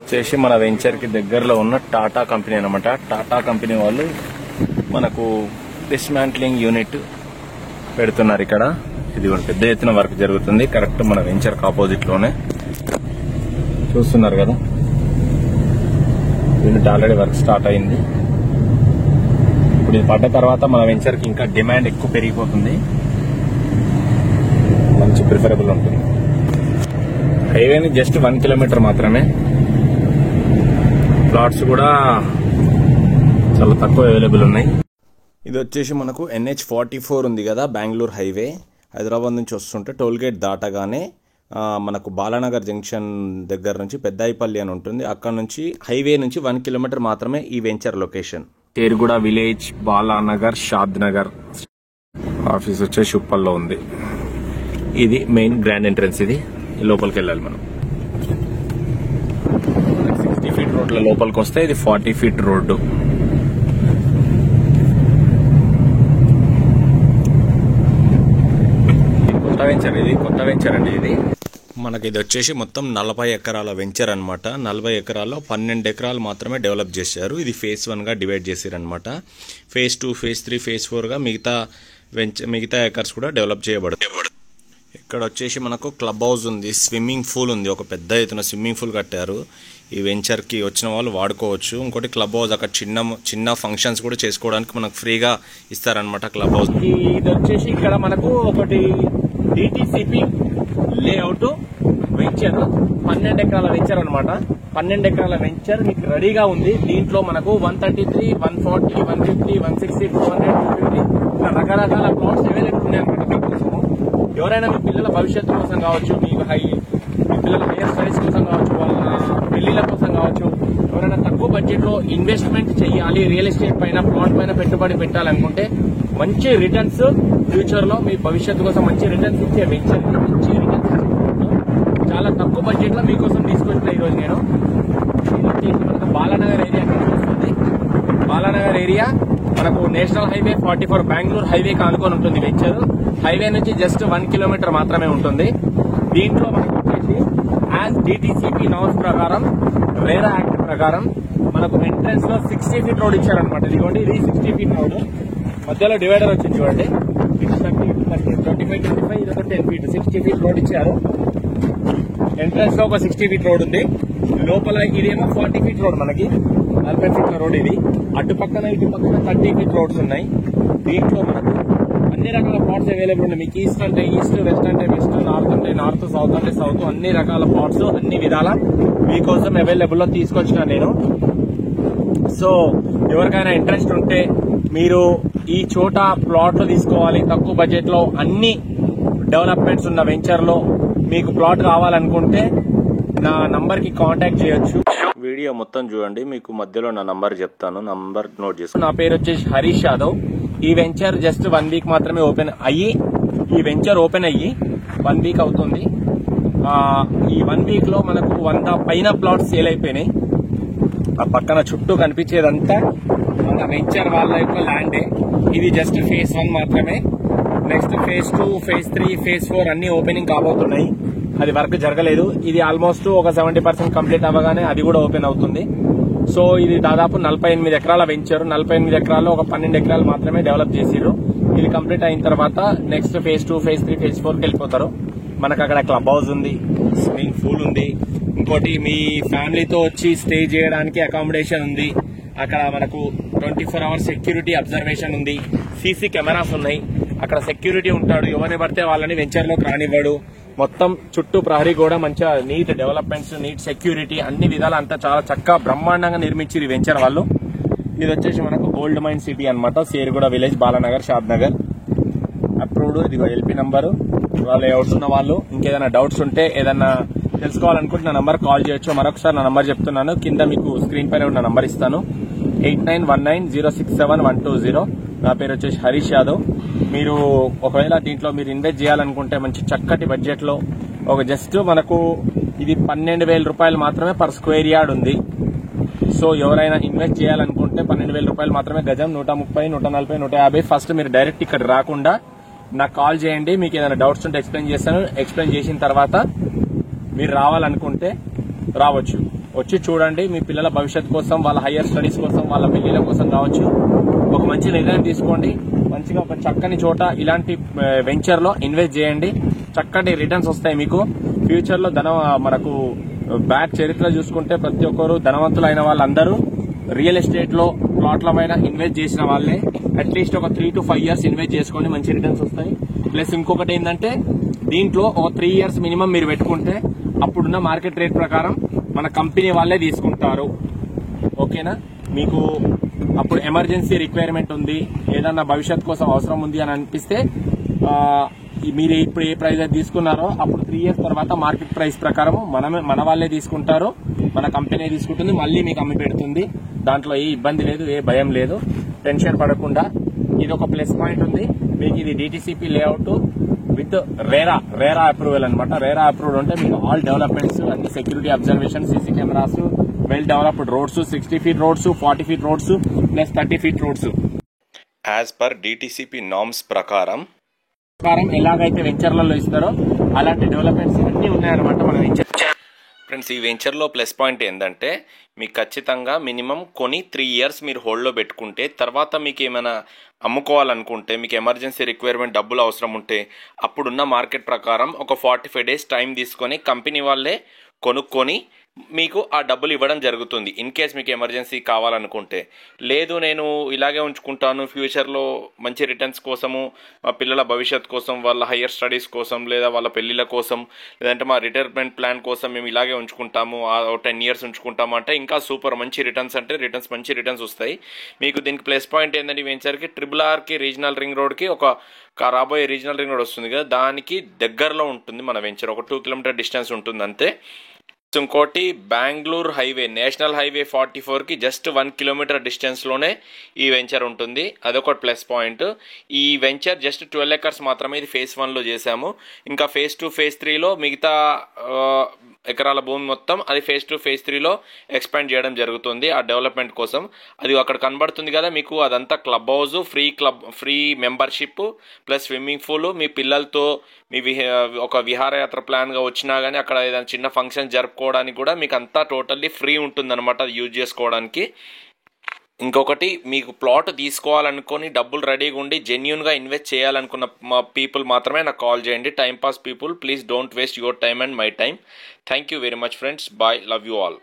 వచ్చేసి మన వెంచర్ కి దగ్గరలో ఉన్న టాటా కంపెనీ అన్నమాట. టాటా కంపెనీ వాళ్ళు మనకు డిస్మాంట్లింగ్ యూనిట్ పెడుతున్నారు ఇక్కడ. ఇది పెద్ద ఎత్తున వర్క్ జరుగుతుంది కరెక్ట్ మన వెంచర్ కి ఆపోజిట్ లోనే చూస్తున్నారు కదా. యూనిట్ ఆల్రెడీ వర్క్ స్టార్ట్ అయింది. ఇప్పుడు ఇది పడ్డ తర్వాత మన వెంచర్ కి ఇంకా డిమాండ్ ఎక్కువ పెరిగిపోతుంది, మంచి ప్రిఫరబుల్ ఉంటుంది. హైవేని జస్ట్ 1 కిలోమీటర్ మాత్రమే. ప్లాట్స్ కూడా చాలా తక్కువ అవైలబుల్ ఉన్నాయి. ఇది వచ్చేసి మనకు NH44 ఉంది కదా, బెంగళూరు హైవే. హైదరాబాద్ నుంచి వస్తుంటే టోల్ గేట్ దాటగానే మనకు బాలానగర్ జంక్షన్ దగ్గర నుంచి పెద్దాయిపల్లి అని ఉంటుంది. అక్కడ నుంచి హైవే నుంచి 1 కిలోమీటర్ మాత్రమే ఈ వెంచర్ లొకేషన్. చేరుగుడ విలేజ్, బాలానగర్, షాద్ నగర్. ఆఫీస్ వచ్చేసి ఉప్పల్లో ఉంది. ఇది మెయిన్ గ్రాండ్ ఎంట్రన్స్. ఇది లోపలికి వెళ్ళాలి మనం. 60 ఫీట్ రోడ్ల లోపలికి వస్తే ఇది 40 ఫీట్ రోడ్డు. కొత్త వెంచర్ అండి ఇది. మనకి ఇది వచ్చేసి మొత్తం 40 ఎకరాల వెంచర్ అనమాట. 40 ఎకరాల్లో 12 ఎకరాలు మాత్రమే డెవలప్ చేశారు. ఇది ఫేజ్ 1 గా డివైడ్ చేశారు అనమాట. ఫేజ్ 2, ఫేజ్ 3, ఫేజ్ 4 గా మిగతా ఎకర్స్ కూడా డెవలప్ చేయబడతాయి. ఇక్కడ వచ్చేసి మనకు క్లబ్ హౌస్ ఉంది, స్విమ్మింగ్ పూల్ ఉంది. ఒక పెద్ద ఎత్తున స్విమ్మింగ్ పూల్ కట్టారు. ఈ వెంచర్ కి వచ్చిన వాళ్ళు వాడుకోవచ్చు. ఇంకోటి క్లబ్ హౌస్, అక్కడ చిన్న ఫంక్షన్స్ కూడా చేసుకోవడానికి మనకు ఫ్రీగా ఇస్తారనమాట క్లబ్ హౌస్. ఇది వచ్చేసి ఇక్కడ మనకు ఒకటి DTCP లేఅవుట్ వెంచర్ 12 ఎకరాల వెంచర్ అనమాట. 12 ఎకరాల వెంచర్ మీకు రెడీగా ఉంది. దీంట్లో మనకు 133, 140, 150, 160, 200, 250 రకరకాల ప్లాట్స్ అవైలబుల్ ఉన్నాయన్నమాట మీకోసము. ఎవరైనా మీ పిల్లల భవిష్యత్తు కోసం కావచ్చు, మీ పిల్లల హైయర్ స్టడీస్ కోసం కావచ్చు, వాళ్ళ పెళ్లిళ్ల కోసం కావచ్చు, ఎవరైనా తక్కువ బడ్జెట్ లో ఇన్వెస్ట్మెంట్ చేయాలి, రియల్ ఎస్టేట్ పైన, ప్లాట్ పైన పెట్టుబడి పెట్టాలనుకుంటే మంచి రిటర్న్స్ ఫ్యూచర్ లో మీ భవిష్యత్తు కోసం మంచి రిటర్న్స్ ఇచ్చే వెంచర్, మంచి రిటర్న్స్ చాలా తక్కువ బడ్జెట్ లో మీకోసం తీసుకొచ్చిన ఈరోజు నేను. మనకు బాలానగర్ ఏరియా వస్తుంది. బాలానగర్ ఏరియా మనకు నేషనల్ హైవే 44 బెంగళూరు హైవేకి ఆనుకొని ఉంటుంది వెంచర్. హైవే నుంచి జస్ట్ 1 కిలోమీటర్ మాత్రమే ఉంటుంది. దీంట్లో మనకు వచ్చేసి యాజ్ DTCP నామ్స్ ప్రకారం, రేరా యాక్ట్ ప్రకారం మనకు ఎంట్రన్స్ లో 60 ఫీట్ రోడ్ ఇచ్చారనమాట. ఇదిగోండి, ఇది 60 ఫీట్ రోడ్. మధ్యలో డివైడర్ వచ్చింది చూడండి. 25, ఇది ఒక 10 ఫీట్ 60 ఫీట్ రోడ్ ఇచ్చారు. ఎంట్రన్స్ లో ఒక 60 ఫీట్ రోడ్ ఉంది. లోపల ఇదేమో 40 ఫీట్ రోడ్, మనకి 40 ఫీట్ల రోడ్ ఇది. అటు పక్కన ఇటు పక్కన 30 ఫీట్ రోడ్స్ ఉన్నాయి. దీంట్లో మనకు అన్ని రకాల ప్లాట్స్ అవైలబుల్ ఉన్నాయి. మీకు ఈస్ట్ అంటే ఈస్ట్, వెస్ట్ అంటే వెస్ట్, నార్త్ అంటే నార్త్, సౌత్ అంటే సౌత్, అన్ని రకాల ప్లాట్స్ అన్ని విధాల మీకోసం అవైలబుల్ లో తీసుకొచ్చిన నేను. సో ఎవరికైనా ఇంట్రెస్ట్ ఉంటే మీరు ఈ చోట ప్లాట్లు తీసుకోవాలి తక్కువ బడ్జెట్ లో, అన్ని డెవలప్మెంట్స్ ఉన్న వెంచర్ లో మీకు ప్లాట్ కావాలనుకుంటే నా నంబర్ కి కాంటాక్ట్ చేయొచ్చు. వీడియో మొత్తం చూడండి, మీకు మధ్యలో నా నంబర్ చెప్తాను, నంబర్ నోట్ చేసుకోండి. నా పేరు వచ్చేసి హరీష్ యాదవ్. ఈ వెంచర్ జస్ట్ 1 వీక్ మాత్రమే ఓపెన్ అయ్యి, ఈ వెంచర్ ఓపెన్ అయ్యి 1 వీక్ అవుతుంది. ఈ 1 వీక్ లో మనకు 100 పైన ప్లాట్స్ సేల్ అయిపోయినాయి. ఆ పక్కన చుట్టూ కనిపించేదంతా మన వెంచర్ వాళ్ళ యొక్క ల్యాండే. ఇది జస్ట్ ఫేజ్ 1 మాత్రమే. నెక్స్ట్ ఫేజ్ 2, ఫేజ్ 3, ఫేజ్ 4 అన్ని ఓపెనింగ్ కాబోతున్నాయి. అది వర్క్ జరగలేదు. ఇది ఆల్మోస్ట్ ఒక 70% కంప్లీట్ అవ్వగానే అది కూడా ఓపెన్ అవుతుంది. సో ఇది దాదాపు 48 ఎకరాల వెంచర్. 48 ఎకరాల్లో ఒక 12 ఎకరాలు మాత్రమే డెవలప్ చేసిరు. ఇది కంప్లీట్ అయిన తర్వాత నెక్స్ట్ ఫేజ్ 2, ఫేజ్ 3, ఫేజ్ 4కి వెళ్ళిపోతారు. మనకు అక్కడ క్లబ్ హౌస్ ఉంది, స్విమ్మింగ్ పూల్ ఉంది. ఇంకోటి మీ ఫ్యామిలీతో వచ్చి స్టే చేయడానికి అకామిడేషన్ ఉంది. అక్కడ మనకు 24 అవర్స్ సెక్యూరిటీ అబ్జర్వేషన్ ఉంది. సీసీ కెమెరాస్ ఉన్నాయి. అక్కడ సెక్యూరిటీ ఉంటాడు, ఎవరిని పడితే వాళ్ళని వెంచర్ లోకి రానివ్వడు. మొత్తం చుట్టూ ప్రహరీ కూడా మంచిగా నీట్ డెవలప్మెంట్స్, నీట్ సెక్యూరిటీ, అన్ని విధాలు అంతా చాలా చక్కగా బ్రహ్మాండంగా నిర్మించారు ఈ వెంచర్ వాళ్ళు. ఇది వచ్చేసి మనకు గోల్డ్ మైన్ సిటీ అనమాట. చేరుగుడ విలేజ్, బాలానగర్, షాద్ నగర్. అప్రూవ్డ్. ఇది LP నంబరు. వాళ్ళు అవుతున్న వాళ్ళు ఇంకేదైనా డౌట్స్ ఉంటే, ఏదైనా తెలుసుకోవాలనుకుంటే నా నంబర్ కాల్ చేయొచ్చు. మరొకసారి నా నంబర్ చెప్తున్నాను, కింద మీకు స్క్రీన్ పైన ఉన్న నంబర్ ఇస్తాను, 8919067120. నా పేరు వచ్చేసి హరీష్ యాదవ్. మీరు ఒకవేళ దీంట్లో మీరు ఇన్వెస్ట్ చేయాలనుకుంటే మంచి చక్కటి బడ్జెట్ లో ఒక జస్ట్ మనకు ఇది 12,000 రూపాయలు మాత్రమే పర్ స్క్వేర్ యార్డ్ ఉంది. సో ఎవరైనా ఇన్వెస్ట్ చేయాలనుకుంటే 12,000 రూపాయలు మాత్రమే గజం. 130, 140, 150. ఫస్ట్ మీరు డైరెక్ట్ ఇక్కడ రాకుండా నాకు కాల్ చేయండి. మీకు ఏదైనా డౌట్స్ ఉంటే ఎక్స్ప్లెయిన్ చేస్తాను. ఎక్స్ప్లెయిన్ చేసిన తర్వాత మీరు రావాలనుకుంటే రావచ్చు. వచ్చి చూడండి. మీ పిల్లల భవిష్యత్ కోసం, వాళ్ళ హయ్యర్ స్టడీస్ కోసం, వాళ్ళ పెళ్లిళ్ళ కోసం కావచ్చు, ఒక మంచి నిర్ణయం తీసుకోండి. మంచిగా ఒక చక్కని చోట ఇలాంటి వెంచర్ లో ఇన్వెస్ట్ చేయండి. చక్కటి రిటర్న్స్ వస్తాయి మీకు ఫ్యూచర్ లో. మనకు బ్యాక్ చరిత్ర చూసుకుంటే ప్రతి ఒక్కరు ధనవంతులైన వాళ్ళందరూ రియల్ ఎస్టేట్ లో ప్లాట్ల పైన ఇన్వెస్ట్ చేసిన వాళ్ళే. అట్లీస్ట్ ఒక 3 to 5 years ఇన్వెస్ట్ చేసుకోండి, మంచి రిటర్న్స్ వస్తాయి. ప్లస్ ఇంకొకటి ఏంటంటే దీంట్లో ఒక 3 years మినిమం మీరు పెట్టుకుంటే అప్పుడున్న మార్కెట్ రేట్ ప్రకారం మన కంపెనీ వాళ్ళే తీసుకుంటారు. ఓకేనా? మీకు అప్పుడు ఎమర్జెన్సీ రిక్వైర్మెంట్ ఉంది, ఏదన్నా భవిష్యత్ కోసం అవసరం ఉంది అని అనిపిస్తే మీరు ఇప్పుడు ఏ ప్రైస్ అయితే తీసుకున్నారో అప్పుడు 3 years తర్వాత మార్కెట్ ప్రైస్ ప్రకారం మన వాళ్ళే తీసుకుంటారు, మన కంపెనీ తీసుకుంటుంది, మళ్ళీ మీకు అమ్మి పెడుతుంది. దాంట్లో ఏ ఇబ్బంది లేదు, ఏ భయం లేదు, టెన్షన్ పడకుండా. ఇది ఒక ప్లస్ పాయింట్ ఉంది మీకు. ఇది DTCP layout with RERA approval అనమాట. రేరా అప్రూవల్ అంటే మీకు ఆల్ డెవలప్మెంట్స్, అన్ని security observation, CC cameras, well developed roads, 60 feet roads, 40 feet roads plus 30 feet roads as per DTCP norms ప్రకారం ఎలాగైతే వెంచర్లలో ఇస్తారో అలాంటి డెవలప్మెంట్స్ అన్ని ఉన్నాయన్నమాట మన వెంచర్. ఫ్రెండ్స్, ఈ వెంచర్లో ప్లస్ పాయింట్ ఏంటంటే మీకు ఖచ్చితంగా మినిమం కొని 3 years మీరు హోల్డ్లో పెట్టుకుంటే, తర్వాత మీకు ఏమైనా అమ్ముకోవాలనుకుంటే, మీకు ఎమర్జెన్సీ రిక్వైర్మెంట్ డబ్బులు అవసరం ఉంటే అప్పుడున్న మార్కెట్ ప్రకారం ఒక 45 days టైం తీసుకొని కంపెనీ వాళ్ళే కొనుక్కొని మీకు ఆ డబ్బులు ఇవ్వడం జరుగుతుంది. ఇన్ కేస్ మీకు ఎమర్జెన్సీ కావాలనుకుంటే. లేదు నేను ఇలాగే ఉంచుకుంటాను, ఫ్యూచర్లో మంచి రిటర్న్స్ కోసము, మా పిల్లల భవిష్యత్ కోసం, వాళ్ళ హయ్యర్ స్టడీస్ కోసం, లేదా వాళ్ళ పెళ్లిళ్ళ కోసం, లేదంటే మా రిటైర్మెంట్ ప్లాన్ కోసం మేము ఇలాగే ఉంచుకుంటాము, 10 years ఉంచుకుంటాము అంటే ఇంకా సూపర్. మంచి రిటర్న్స్ అంటే మంచి రిటర్న్స్ వస్తాయి మీకు. దీనికి ప్లస్ పాయింట్ ఏంటంటే వెంచర్కి RRRకి రీజనల్ రింగ్ రోడ్కి ఒక రాబోయే రీజనల్ రింగ్ రోడ్ వస్తుంది కదా, దానికి దగ్గరలో ఉంటుంది మన వెంచర్. ఒక 2 kilometer డిస్టెన్స్ ఉంటుంది అంతే. ఇంకోటి బెంగళూరు హైవే, నేషనల్ హైవే 44కి జస్ట్ 1 kilometer డిస్టెన్స్లోనే ఈ వెంచర్ ఉంటుంది. అదొక ప్లస్ పాయింట్. ఈ వెంచర్ జస్ట్ 12 acres మాత్రమే. ఇది phase 1లో చేశాము. ఇంకా phase 2, phase 3లో మిగతా ఎకరాల భూమి మొత్తం అది phase 2, phase 3లో ఎక్స్పాండ్ చేయడం జరుగుతుంది ఆ డెవలప్మెంట్ కోసం. అది అక్కడ కనబడుతుంది కదా మీకు, అదంతా club house, free membership plus swimming pool. మీ పిల్లలతో మీ ఒక విహారయాత్ర ప్లాన్గా వచ్చినా కానీ అక్కడ ఏదైనా చిన్న ఫంక్షన్ జరుపుకోవడానికి కూడా మీకు అంతా టోటల్లీ ఫ్రీ ఉంటుందన్నమాట, అది యూజ్ చేసుకోవడానికి. ఇంకొకటి, మీకు ప్లాట్ తీసుకోవాలనుకొని డబ్బులు రెడీగా ఉండి జెన్యూన్గా ఇన్వెస్ట్ చేయాలనుకున్న పీపుల్ మాత్రమే నాకు కాల్ చేయండి. Time pass people, please don't waste your time and my time. Thank you very much friends. Bye. Love you all.